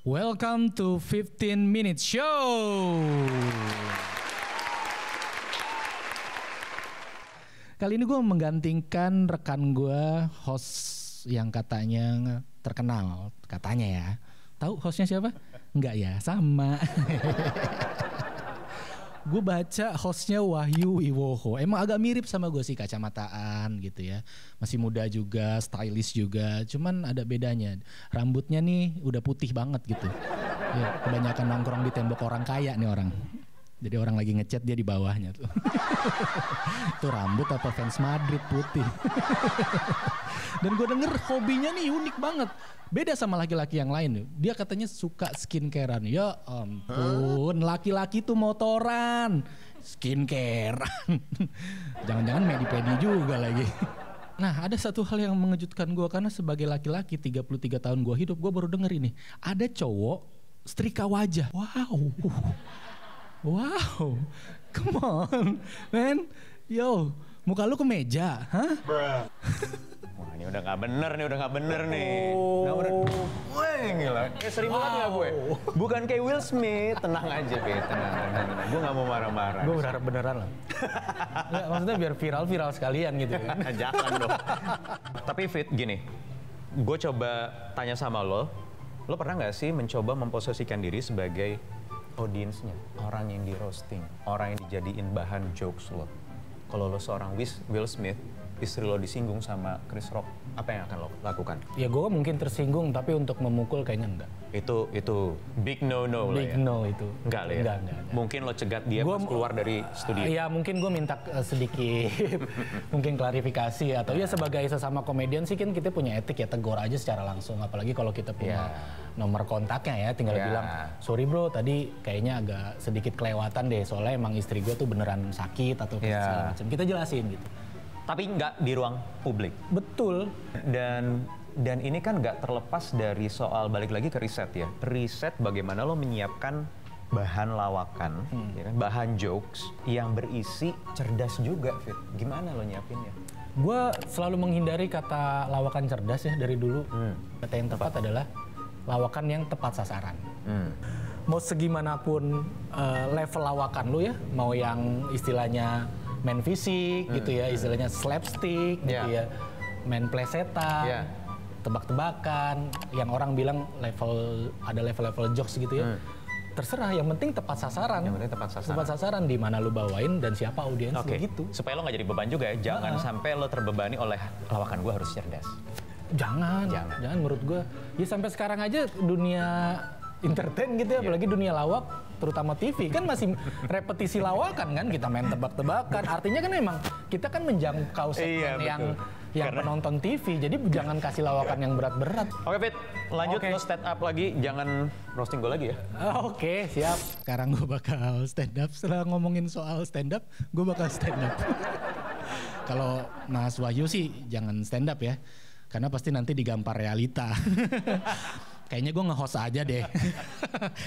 Welcome to 15 Minute Show. Kali ini gue menggantikan rekan gue, host yang katanya terkenal, katanya ya. Tahu hostnya siapa? Enggak ya, sama. Gue baca hostnya Wahyu Wiwoho. Emang agak mirip sama gue sih, kacamataan gitu ya. Masih muda juga, stylish juga. Cuman ada bedanya. Rambutnya nih udah putih banget gitu. Ya, kebanyakan nongkrong di tembok orang kaya nih orang. Jadi orang lagi ngechat dia di bawahnya tuh. Itu rambut apa fans Madrid putih. Dan gue denger hobinya nih unik banget. Beda sama laki-laki yang lain. Dia katanya suka skincarean. Ya ampun, laki-laki tuh motoran, skincarean. Jangan-jangan medi-pedi juga lagi. Nah, ada satu hal yang mengejutkan gue karena sebagai laki-laki 33 tahun gue hidup, gue baru denger ini. Ada cowok setrika wajah. Wow, come on, man. Yo, muka lu ke meja, hah? Wah, ini udah nggak bener nih. Wah, gila. Kayak sering banget nggak gue? Bukan kayak Will Smith. Tenang aja, Fit. Tenang. Gue nggak mau marah-marah. Gue berharap beneran lah. Nggak, maksudnya biar viral sekalian gitu kan. Jangan dong. Tapi Fit, gini. Gue coba tanya sama lo. Lo pernah nggak sih mencoba memposisikan diri sebagai audiensnya, orang yang di roasting, orang yang dijadiin bahan jokes lo? Kalau lo seorang Will Smith, istri lo disinggung sama Chris Rock, apa yang akan lo lakukan? Ya gue mungkin tersinggung, tapi untuk memukul kayaknya enggak. Itu big no-no lah ya? Big no itu. Enggak lah ya? Enggak. Mungkin lo cegat dia pas keluar dari studio? Ya mungkin gue minta sedikit, mungkin klarifikasi. Atau ya sebagai sesama komedian sih kan kita punya etik ya, tegur aja secara langsung. Apalagi kalau kita punya nomor kontaknya ya, tinggal bilang, sorry bro tadi kayaknya agak sedikit kelewatan deh. Soalnya emang istri gue tuh beneran sakit atau segala macam. Kita jelasin gitu. Tapi nggak di ruang publik. Betul. Dan ini kan nggak terlepas dari soal balik lagi ke riset ya. Riset bagaimana lo menyiapkan bahan lawakan, ya kan? Bahan jokes yang berisi cerdas juga, Fit. Gimana lo nyiapinnya? Gue selalu menghindari kata lawakan cerdas ya dari dulu. Kata yang tepat adalah lawakan yang tepat sasaran. Mau segimanapun level lawakan lu ya, mau yang istilahnya main fisik gitu ya, istilahnya slapstick gitu ya, main plesetan, tebak-tebakan, yang orang bilang ada level jokes gitu ya. Terserah, yang penting tepat sasaran. Yang penting tepat sasaran. Tepat sasaran, di mana lu bawain dan siapa audiens gitu. Supaya lo nggak jadi beban juga ya, jangan sampai lo terbebani oleh lawakan gue harus cerdas. Jangan menurut gue. Ya sampai sekarang aja dunia entertain gitu ya, apalagi dunia lawak, terutama TV kan masih repetisi lawakan kan, kita main tebak-tebakan. Artinya kan emang kita kan menjangkau segmen yang penonton TV, jadi jangan kasih lawakan yang berat-berat. Oke Fit, lanjut lo stand up lagi, jangan roasting gue lagi ya. Oke, siap. Sekarang gue bakal stand up, setelah ngomongin soal stand up, gue bakal stand up. Kalau Mas Wahyu sih jangan stand up ya, karena pasti nanti digampar realita. Kayaknya gue nge-host aja deh.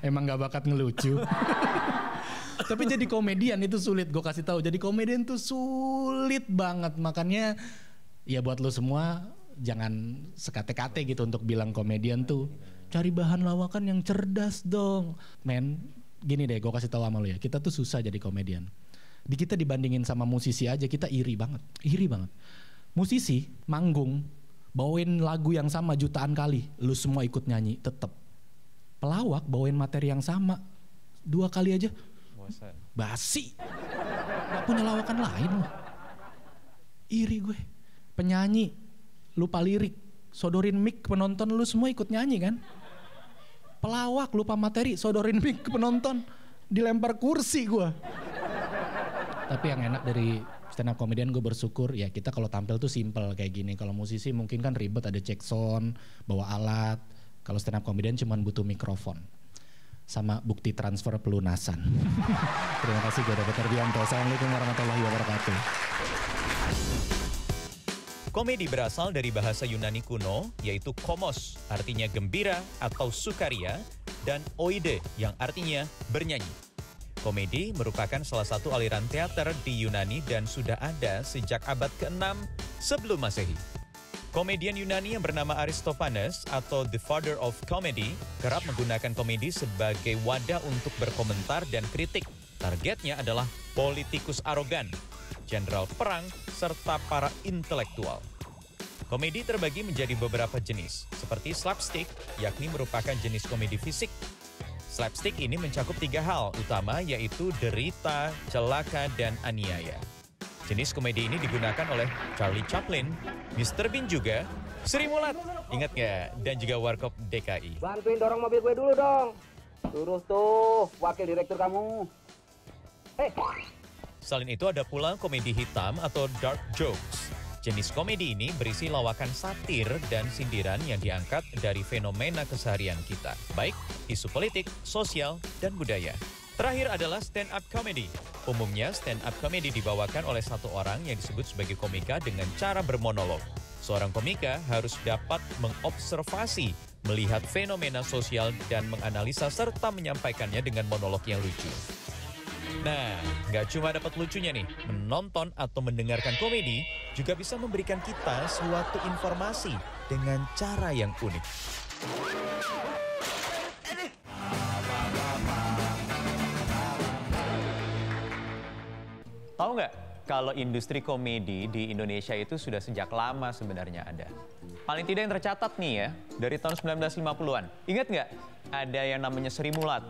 Emang gak bakat ngelucu. Tapi jadi komedian itu sulit, gue kasih tahu. Jadi komedian tuh sulit banget. Makanya ya buat lo semua jangan sekate-kate gitu untuk bilang komedian tuh. Cari bahan lawakan yang cerdas dong. Men, gini deh, gue kasih tahu sama lo ya. Kita tuh susah jadi komedian. Kita dibandingin sama musisi aja kita iri banget. Musisi manggung, bawain lagu yang sama jutaan kali, lu semua ikut nyanyi, tetep. Pelawak bawain materi yang sama 2 kali aja, basi. Gak punya lawakan lain loh. Iri gue. Penyanyi, lupa lirik, sodorin mic ke penonton, lu semua ikut nyanyi kan. Pelawak lupa materi, sodorin mic ke penonton, dilempar kursi gue. Tapi yang enak dari stand up comedian, gue bersyukur ya kita kalau tampil tuh simple kayak gini. Kalau musisi mungkin kan ribet, ada check sound, bawa alat. Kalau stand up comedian cuma butuh mikrofon sama bukti transfer pelunasan. Terima kasih, gue David Ardianto. Assalamualaikum warahmatullahi wabarakatuh. Komedi berasal dari bahasa Yunani kuno, yaitu komos, artinya gembira atau sukaria, dan oide, yang artinya bernyanyi. Komedi merupakan salah satu aliran teater di Yunani dan sudah ada sejak abad ke-6 sebelum Masehi. Komedian Yunani yang bernama Aristophanes atau The Father of Comedy kerap menggunakan komedi sebagai wadah untuk berkomentar dan kritik. Targetnya adalah politikus arogan, jenderal perang, serta para intelektual. Komedi terbagi menjadi beberapa jenis, seperti slapstick, yakni merupakan jenis komedi fisik. Slapstick ini mencakup 3 hal utama, yaitu derita, celaka, dan aniaya. Jenis komedi ini digunakan oleh Charlie Chaplin, Mr. Bean juga, Sri Mulat, ingat nggak? Dan juga Warkop DKI. Bantuin dorong mobil gue dulu dong. Suruh tuh wakil direktur kamu. Selain itu ada pula komedi hitam atau dark jokes. Jenis komedi ini berisi lawakan satir dan sindiran yang diangkat dari fenomena keseharian kita, baik isu politik, sosial, dan budaya. Terakhir adalah stand-up comedy. Umumnya stand-up comedy dibawakan oleh satu orang yang disebut sebagai komika dengan cara bermonolog. Seorang komika harus dapat mengobservasi, melihat fenomena sosial dan menganalisa serta menyampaikannya dengan monolog yang lucu. Nah, nggak cuma dapat lucunya nih, menonton atau mendengarkan komedi juga bisa memberikan kita suatu informasi dengan cara yang unik. Tahu nggak kalau industri komedi di Indonesia itu sudah sejak lama sebenarnya ada. Paling tidak yang tercatat nih ya, dari tahun 1950-an. Ingat nggak? Ada yang namanya Sri Mulat.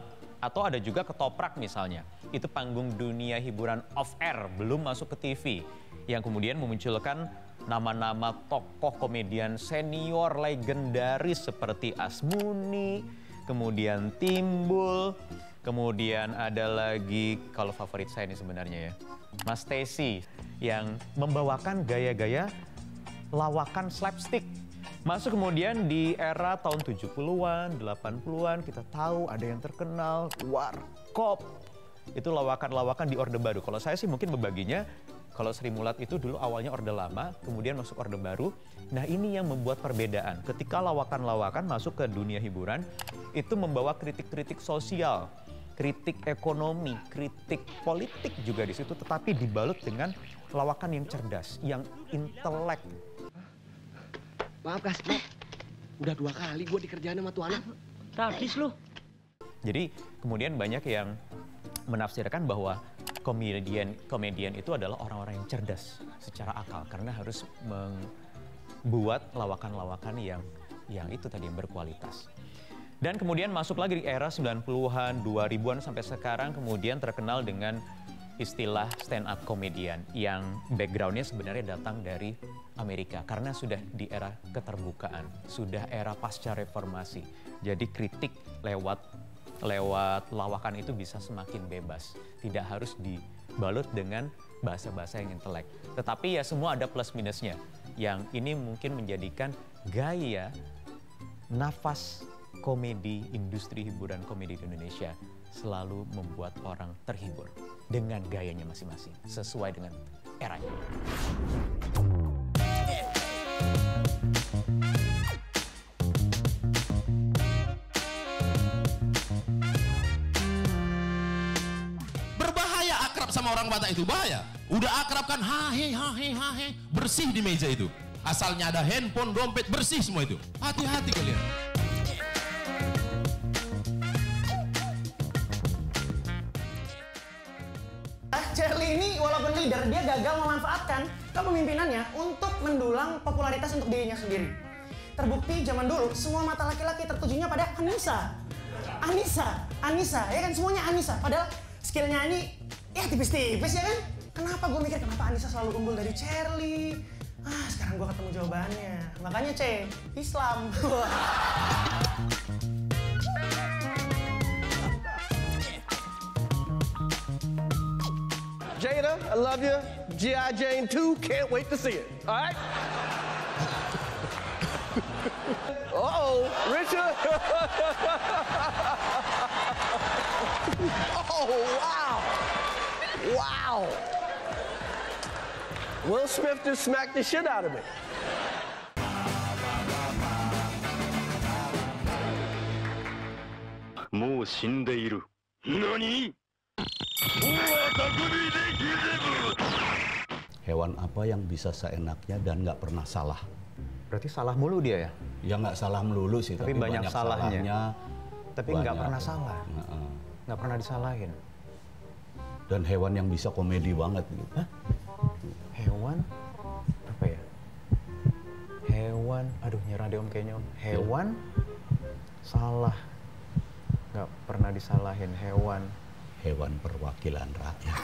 Atau ada juga Ketoprak misalnya. Itu panggung dunia hiburan off-air, belum masuk ke TV. Yang kemudian memunculkan nama-nama tokoh komedian senior legendaris seperti Asmuni, kemudian Timbul, kemudian ada lagi, kalau favorit saya ini sebenarnya ya, Mas Tesi, yang membawakan gaya-gaya lawakan slapstick. Masuk kemudian di era tahun 70-an, 80-an, kita tahu ada yang terkenal, Warkop. Itu lawakan-lawakan di Orde Baru. Kalau saya sih mungkin membaginya, kalau Sri Mulat itu dulu awalnya Orde Lama, kemudian masuk Orde Baru. Nah ini yang membuat perbedaan. Ketika lawakan-lawakan masuk ke dunia hiburan, itu membawa kritik-kritik sosial, kritik ekonomi, kritik politik juga di situ, tetapi dibalut dengan lawakan yang cerdas, yang intelek. Maaf Kas, maaf. Udah 2 kali gue dikerjain sama tuh anak. Sadis lu. Jadi kemudian banyak yang menafsirkan bahwa komedian itu adalah orang-orang yang cerdas secara akal, karena harus membuat lawakan-lawakan yang itu tadi, yang berkualitas. Dan kemudian masuk lagi di era 90-an, 2000-an sampai sekarang, kemudian terkenal dengan istilah stand up comedian yang backgroundnya sebenarnya datang dari Amerika karena sudah di era keterbukaan, sudah era pasca reformasi. Jadi kritik lewat lawakan itu bisa semakin bebas, tidak harus dibalut dengan bahasa-bahasa yang intelek. Tetapi ya semua ada plus minusnya. Yang ini mungkin menjadikan gaya nafas komedi, industri hiburan komedi di Indonesia selalu membuat orang terhibur dengan gayanya masing-masing, sesuai dengan eranya. Berbahaya akrab sama orang Batak itu, bahaya. Udah akrab kan, hahe, bersih di meja itu. Asalnya ada handphone, dompet, bersih semua itu. Hati-hati kalian. Charlie ini walaupun leader, dia gagal memanfaatkan kepemimpinannya untuk mendulang popularitas untuk dirinya sendiri. Terbukti zaman dulu, semua mata laki-laki tertujunya pada Anissa. Anissa, ya kan semuanya Anissa. Padahal skillnya ini ya tipis-tipis ya kan. Kenapa gue mikir kenapa Anissa selalu unggul dari Charlie? Sekarang gue ketemu jawabannya. Makanya C, Islam. Jada, I love you. G.I. Jane 2, can't wait to see it. All right? Uh-oh, Richard. Oh, wow. Wow. Will Smith just smacked the shit out of me. Nani? Hewan apa yang bisa seenaknya dan nggak pernah salah? Berarti salah mulu dia ya? Ya nggak salah melulu sih, tapi banyak salahnya. Tapi nggak pernah salah. Nggak pernah disalahin. Dan hewan yang bisa komedi banget gitu. Hah? Hewan? Apa ya? Hewan, aduh nyerah deh Om kayaknya Om. Hewan salah. Nggak pernah disalahin hewan. Hewan perwakilan rakyat.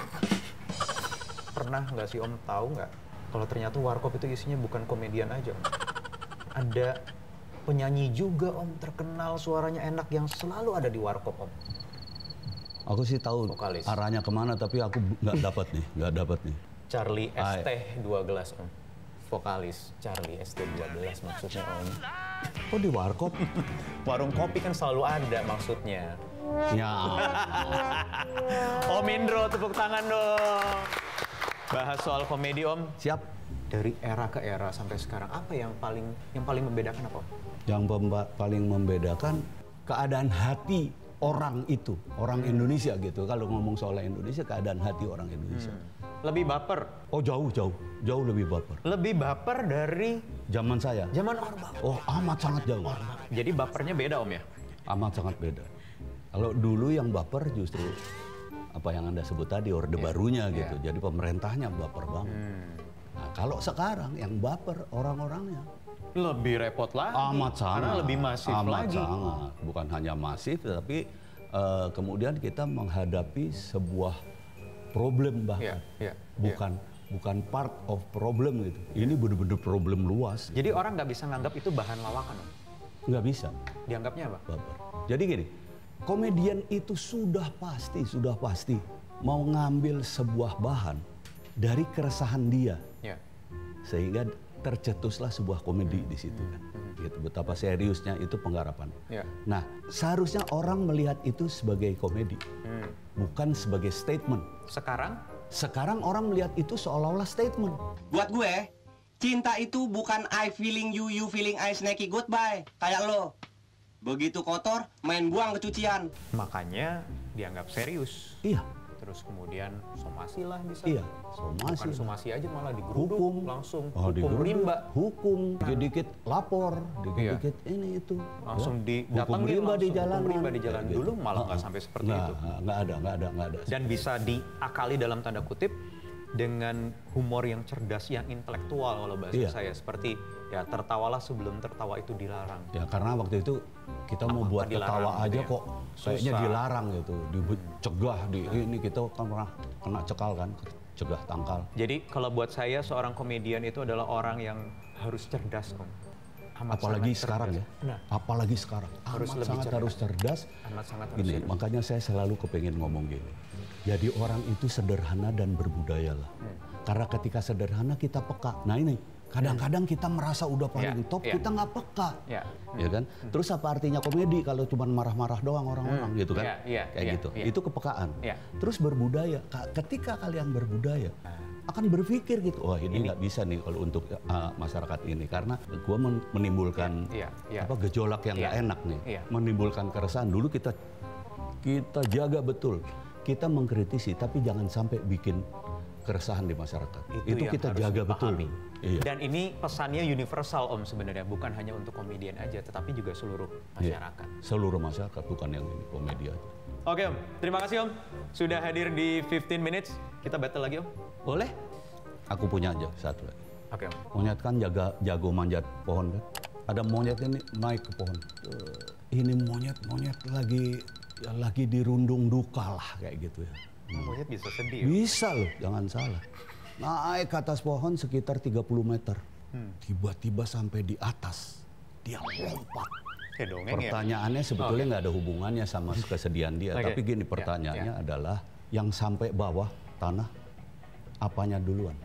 Pernah nggak sih Om tahu nggak? Kalau ternyata Warkop itu isinya bukan komedian aja Om. Ada penyanyi juga Om, terkenal suaranya enak yang selalu ada di Warkop Om. Aku sih tahu Vokalis. arahnya kemana, tapi aku nggak dapat nih. Charlie ST 2 gelas Om. Vokalis Charlie ST 2 gelas maksudnya Om. Oh di Warkop? Warung kopi kan selalu ada maksudnya. Ya. Om Indro, tepuk tangan dong. Bahas soal komedi Om. Siap. Dari era ke era sampai sekarang, apa yang paling membedakan apa Om? Yang paling membedakan keadaan hati orang itu, orang Indonesia gitu. Kalau ngomong soal Indonesia, keadaan hati orang Indonesia. Lebih baper. Oh jauh lebih baper. Lebih baper dari Zaman saya. zaman Orde. Oh amat sangat jauh. Jadi bapernya beda Om ya? Amat sangat beda. Kalau dulu yang baper justru apa yang Anda sebut tadi, Orde Barunya gitu. Jadi pemerintahnya baper banget. Nah, kalau sekarang yang baper orang-orangnya. Lebih repot lagi. Amat sangat. Karena lebih masif lagi. Sangat. Bukan hanya masif, tapi kemudian kita menghadapi sebuah problem bahkan. Bukan part of problem gitu. Ini benar-benar problem luas. Jadi orang nggak bisa nganggap itu bahan lawakan Om? Nggak bisa. Dianggapnya apa? Baper. Jadi gini, komedian itu sudah pasti mau ngambil sebuah bahan dari keresahan dia, sehingga tercetuslah sebuah komedi di situ kan. Gitu, betapa seriusnya itu penggarapan. Nah, seharusnya orang melihat itu sebagai komedi, bukan sebagai statement. Sekarang orang melihat itu seolah-olah statement. Buat gue, cinta itu bukan I feeling you, you feeling I snacky goodbye. Kayak lo. Begitu kotor, main buang ke cucian. Makanya dianggap serius. Iya. Terus kemudian somasi lah bisa. Iya, somasi. Bukan somasi aja malah digeruduk Hukum. langsung. Oh, hukum rimba. Hukum, dikit-dikit lapor, dikit-dikit ini itu. Langsung ya. didatengin Hukum rimba di jalan. Hukum rimba di jalan. Gitu. Dulu malah nggak sampai seperti itu. Nggak ada. Dan bisa diakali dalam tanda kutip dengan humor yang cerdas, yang intelektual kalau bahasa saya. Seperti ya tertawalah sebelum tertawa itu dilarang. Ya karena waktu itu kita mau buat ketawa aja kok kayaknya dilarang gitu, dicegah ini kita kan pernah kena cekal kan, cegah tangkal. Jadi kalau buat saya seorang komedian itu adalah orang yang harus cerdas Om. Apalagi sekarang ya. Apalagi sekarang. Harus cerdas. Amat sangat gini, cerdas. makanya saya selalu kepengen ngomong gini. Jadi orang itu sederhana dan berbudaya lah. Karena ketika sederhana kita peka. Nah ini kadang-kadang kita merasa udah paling top, kita nggak peka, ya kan? Terus apa artinya komedi kalau cuma marah-marah doang orang-orang gitu kan? Kayak gitu. Itu kepekaan. Terus berbudaya. Ketika kalian berbudaya, akan berpikir gitu, wah ini nggak bisa nih kalau untuk masyarakat ini, karena gua menimbulkan gejolak yang nggak enak nih, menimbulkan keresahan. Dulu kita jaga betul, kita mengkritisi, tapi jangan sampai bikin keresahan di masyarakat. Itu kita jaga betul. Iya. Dan ini pesannya universal Om sebenarnya, bukan hanya untuk komedian aja, tetapi juga seluruh masyarakat. Seluruh masyarakat, bukan yang ini komedi aja. Oke Om, terima kasih Om sudah hadir di 15 Minutes. Kita battle lagi Om. Boleh? Aku punya aja satu lagi. Oke Om. Monyet kan jago manjat pohon kan. Ada monyet ini naik ke pohon. Ini monyet lagi dirundung duka lah kayak gitu ya. Monyet bisa sedih. Bisa loh, jangan salah. Naik ke atas pohon sekitar 30 meter. Tiba-tiba sampai di atas, dia lompat. Pertanyaannya sebetulnya nggak ada hubungannya sama kesedihan dia. Tapi gini pertanyaannya adalah, yang sampai bawah tanah, apanya duluan?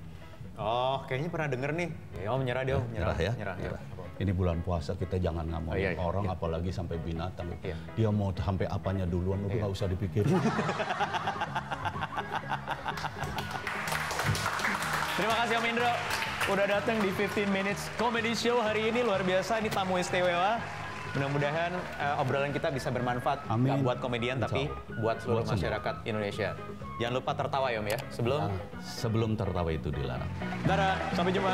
Oh, kayaknya pernah denger nih. Ya Om, nyerah deh Om. Nyerah ya? Nyerah. Ini bulan puasa, kita jangan ngomongin orang, apalagi sampai binatang. Dia mau sampai apanya duluan, udah nggak usah dipikir. Terima kasih Om Indro udah datang di 15 Minutes Comedy Show hari ini. Luar biasa, ini tamu istimewa. Mudah-mudahan obrolan kita bisa bermanfaat. Nggak buat komedian, tapi buat seluruh masyarakat Indonesia. Jangan lupa tertawa ya Om ya, sebelum tertawa itu dilarang. Dadah, sampai jumpa.